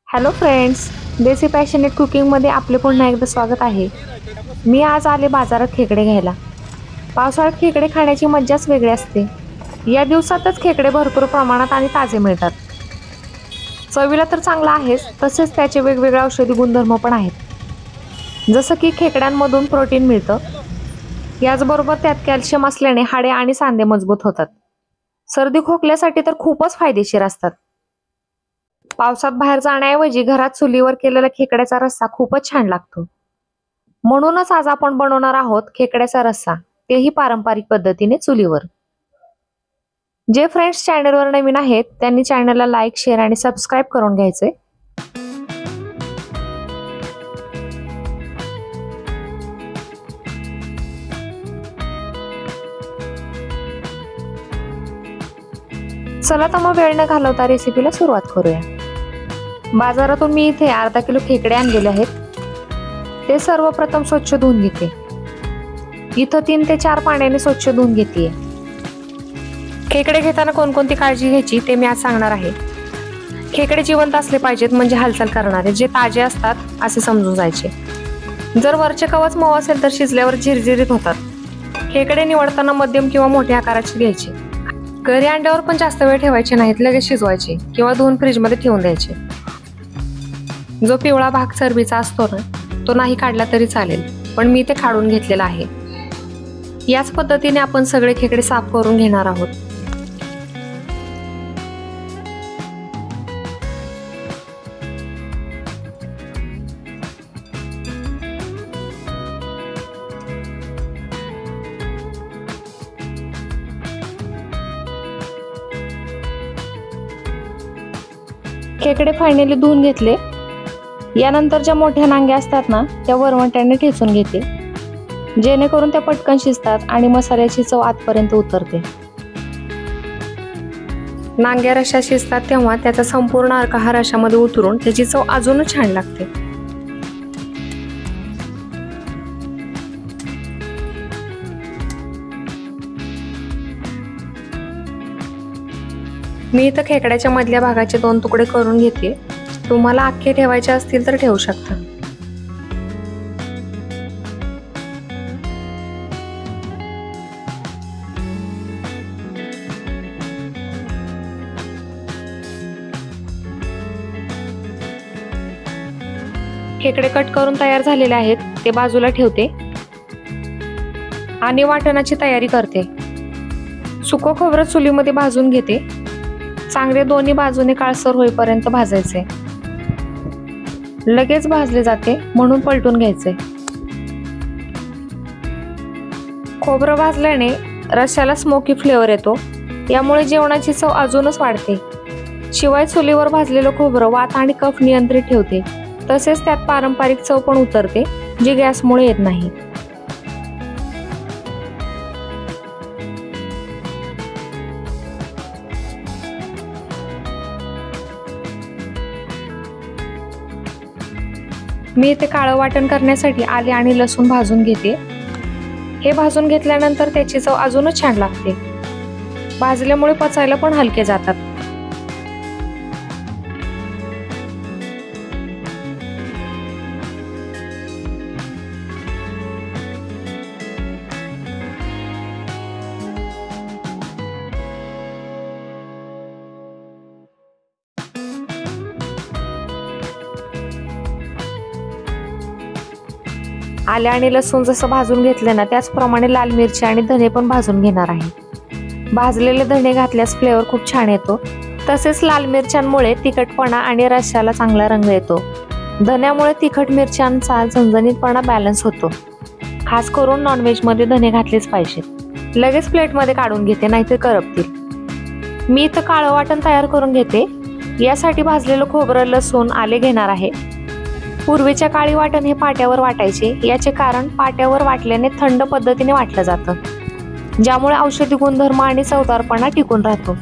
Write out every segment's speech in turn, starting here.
Hello friends, देसी passionate कुकिंगमध्ये आपले पुन्हा एकदा स्वागत आहे। मी आज आले बाजारात खेकडे घ्यायला। पावसाळ्यात खेकडे खाण्याची मज्जाच वेगळी असते। या दिवसातच खेकडे भरपूर प्रमाणात आणि ताजे मिळतात। चवीला तर चांगला आहेच, तसेच त्याचे वेगवेगळे औषधी गुणधर्म पण आहेत। जसं की खेकड्यांमधून प्रोटीन मिळतं, याचबरोबर त्यात कॅल्शियम असल्याने हाडे आणि सांधे मजबूत होतात। सर्दी खोकल्यासाठी तर खूपच फायदेशीर असतात। पावसात बाहेर जाण्याऐवजी घरात चुलीवर केलेला खेकड्याचा रस्सा खूपच छान लागतो। म्हणूनच आज आपण बनवणार आहोत खेकड्याचा रस्सा, तेही पारंपरिक पद्धतीने चुलीवर। जे फ्रेंड्स चॅनलवर नवीन आहेत त्यांनी चॅनलला लाईक, शेअर आणि सबस्क्राईब करून घ्यायचे। चला तर मग वेळ न घालवता रेसिपीला सुरुवात करूया। बाजारातून मी इथे अर्धा किलो खेकडे आणलेले आहेत। ते सर्वप्रथम स्वच्छ धुवून घेते। इथं 3 ते 4 पाण्याने स्वच्छ धुवून घेते। खेकडे घेताना कोणकोणती काळजी घ्यायची ते मी आज सांगणार आहे। खेकडे जिवंत असले पाहिजेत, म्हणजे हालचाल करणारे, जे ताजे असतात असे समजून जायचे। जर वरचे कवच मऊ असेल तर शिजल्यावर झिरझिरीत होतात। खेकडे निवडताना मध्यम किंवा मोठ्या आकाराचे घ्यायचे। घरी अंड्यावर पण जास्त वेळ ठेवायचे नाहीत, लगेच शिजवायचे किंवा धुवून फ्रीजमध्ये ठेवून द्यायचे। जो पिवळा भाग चरबीचा असतो ना, तो नाही काढला तरी चालेल, पण मी ते काढून घेतलेला आहे। याच पद्धतीने आपण सगळे खेकडे साफ करून घेणार आहोत। खेकडे फायनली धुवून घेतले। यानंतर ज्या मोठ्या नांग्या असतात ना, त्या वरवंट्याने ठेचून घेते, जेणेकरून त्या पटकन शिजतात आणि मसाल्याची चव आतपर्यंत उतरते। नांग्या रश्श्यात शिजतात तेव्हा त्याचा संपूर्ण अर्क हा रश्श्यामध्ये उतरून त्याची चव अजूनच छान लागते। मी इथं खेकड्याच्या मधल्या भागाचे 2 तुकडे करून घेते। तुम्हाला अख्खे ठेवायचे असतील तर ठेवू शकता। खेकडे कट करून तयार झालेले आहेत, ते बाजूला ठेवते आणि वाटणाची तयारी करते। सुकं खोबरं चुलीमध्ये भाजून घेते। चांगले दोन्ही बाजूने काळसर होईपर्यंत भाजायचे। लगेच भाजले जाते म्हणून पलटून घ्यायचे। खोबरं भाजल्याने रश्श्याला स्मोकी फ्लेवर येतो, यामुळे जेवणाची चव अजूनच वाढते। शिवाय चुलीवर भाजलेलं खोबरं वात आणि कफ नियंत्रित ठेवते, तसेच त्यात पारंपरिक चव पण उतरते, जी गॅसमुळे येत नाही। मी इथे काळं वाटण करण्यासाठी आले आणि लसूण भाजून घेते। हे भाजून घेतल्यानंतर त्याची चव अजूनच छान लागते। भाजल्यामुळे पचायला पण हलके जातात। आले आणि लसूण जसं भाजून घेतले ना, त्याचप्रमाणे लाल मिरची आणि धने पण भाजून घेणार आहे। भाजलेले धने घातल्यास फ्लेवर खूप छान येतो, तसेच लाल मिरच्यांमुळे तिखटपणा आणि रश्श्याला चांगला रंग येतो। धन्यामुळे तिखट मिरच्यांचा झणझणीतपणा बॅलन्स होतो। खास करून नॉनव्हेज मध्ये धने घातलेच पाहिजेत। लगेच प्लेटमध्ये काढून घेते, नाहीतर करपतील। मी इथं काळं वाटण तयार करून घेते। यासाठी भाजलेलं खोबरं, लसूण, आले घेणार आहे। पूर्वीच्या काळी वाटण हे पाट्यावर वाटायचे। याचे कारण पाट्यावर वाटल्याने थंड पद्धतीने वाटलं जातं, ज्यामुळे औषधी गुणधर्म आणि चवदारपणा टिकून राहतो।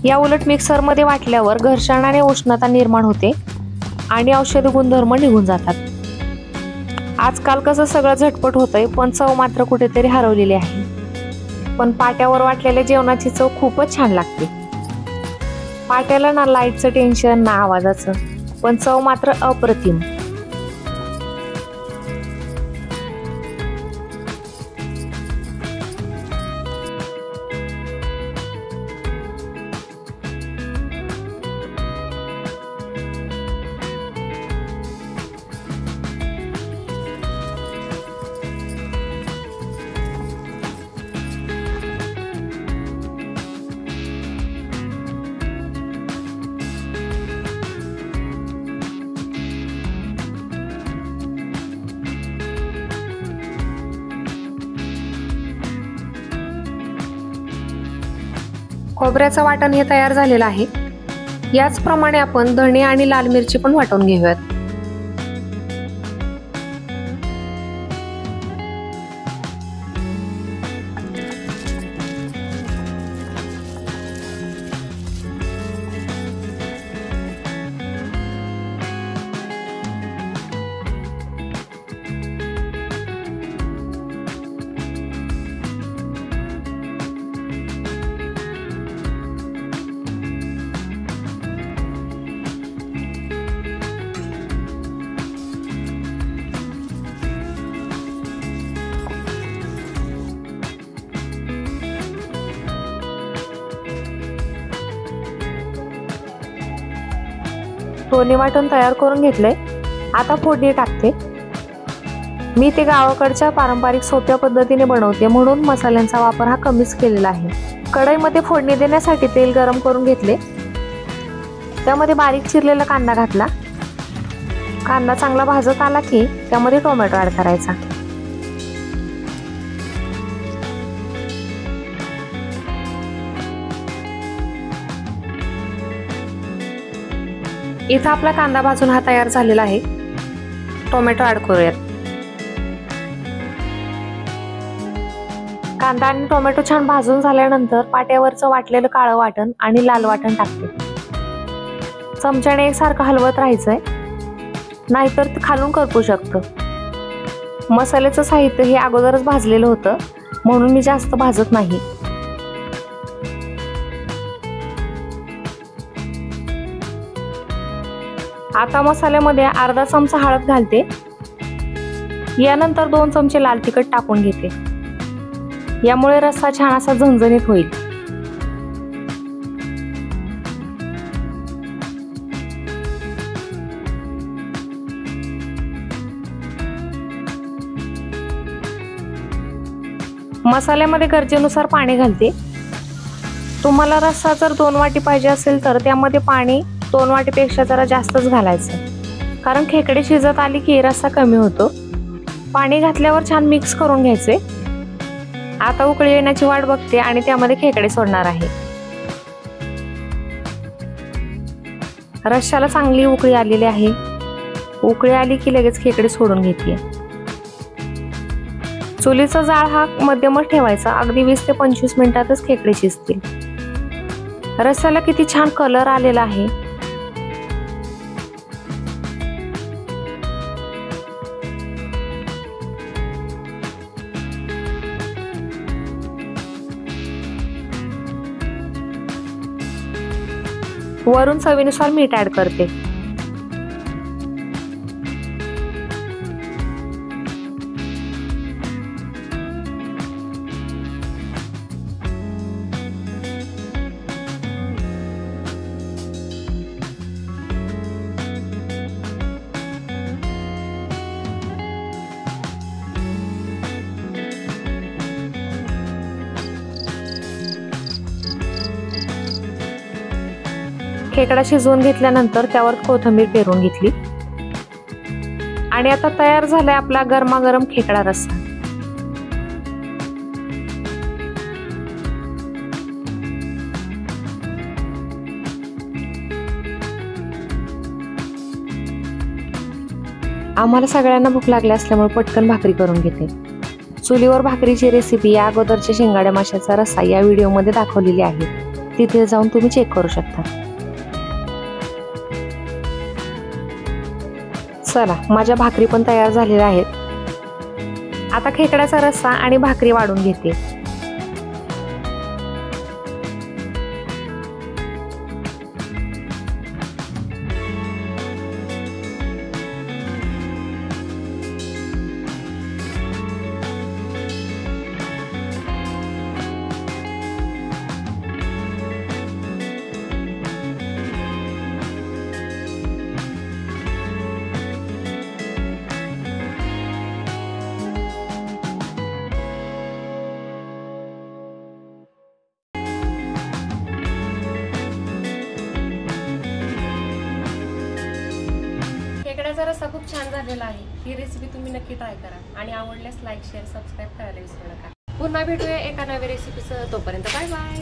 या उलट मिक्सरमध्ये वाटल्यावर घर्षण आणि उष्णता निर्माण होते आणि औषधी गुणधर्म निघून जातात। आजकाल कसं सगळं झटपट होतंय, पण चव मात्र कुठेतरी हरवलेली आहे। पण पाट्यावर वाटलेल्या जेवणाची चव खूपच छान लागते। पाट्याला ना लाईटचं टेन्शन ना आवाजाचं, पण चव मात्र अप्रतिम। खोबऱ्याचं वाटण हे तयार झालेलं आहे। याचप्रमाणे आपण धणे आणि लाल मिरची पण वाटून घेऊयात। दोन्ही वाटून तयार करून घेतले। आता फोडणी टाकते। मी ते गावाकडच्या पारंपरिक सोप्या पद्धतीने बनवते, म्हणून मसाल्यांचा वापर हा कमीच केलेला आहे। कढईमध्ये फोडणी देण्यासाठी तेल गरम करून घेतले। त्यामध्ये बारीक चिरलेला कांदा घातला। कांदा चांगला भाजत आला की त्यामध्ये टोमॅटो ऍड करायचा। इथं आपला कांदा भाजून हा तयार झालेला आहे। टोमॅटो ऍड करूयात। कांदा आणि टोमॅटो छान भाजून झाल्यानंतर पाट्यावरचं वाटलेलं काळं वाटण आणि लाल वाटण टाकते। चमच्याने एकसारखं हलवत राहायचंय, नाहीतर ते खालून करपू शकतं। मसाल्याचं साहित्य हे अगोदरच भाजलेलं होतं, म्हणून मी जास्त भाजत नाही। आता मसाल्यामध्ये अर्धा चमचा हळद घालते। यानंतर 2 चमचे लाल तिखट टाकून घेते। यामुळे रस्सा छान असा झणझणीत होईल। मसाल्यामध्ये गरजेनुसार पाणी घालते। तुम्हाला रस्सा जर 2 वाटी पाहिजे असेल तर त्यामध्ये पाणी 2 वाटीपेक्षा जरा जास्तच घालायचं, कारण खेकडे शिजत आली की रस्सा कमी होतो। पाणी घातल्यावर छान मिक्स करून घ्यायचे। आता उकळी येण्याची वाट बघते आणि त्यामध्ये खेकडे सोडणार आहे। रश्श्याला चांगली उकळी आलेली आहे। उकळी आली की लगेच खेकडे सोडून घेते। चुलीचा जाळ हा मध्यमच ठेवायचा। अगदी 20 ते 25 मिनिटातच खेकडे शिजतील। रस्स्याला किती छान कलर आलेला आहे। वरून चवीनुसार मीठ ऍड करते। खेकडा शिजवून घेतल्यानंतर त्यावर कोथिंबीर पेरून घेतली आणि आता तयार झालाय आपला गरमागरम खेकडा रस्सा। आम्हाला सगळ्यांना भूक लागली असल्यामुळे पटकन भाकरी करून घेते। चुलीवर भाकरीची रेसिपी या अगोदरच्या शिंगाड्या माशाचा रस्सा या व्हिडिओमध्ये दाखवलेली आहे, तिथे जाऊन तुम्ही चेक करू शकता। चला, माझ्या भाकरी पण तयार झालेल्या आहेत। आता खेकड्याचा रस्सा आणि भाकरी वाढून घेते। भेंड्याचा रस्सा खूप छान झालेला आहे. ही रेसिपी तुम्ही नक्की ट्राय करा आणि आवडल्यास लाईक शेअर सबस्क्राईब करायला विसरू नका. पुन्हा भेटूया एका नव्या रेसिपीसह. तोपर्यंत बाय बाय.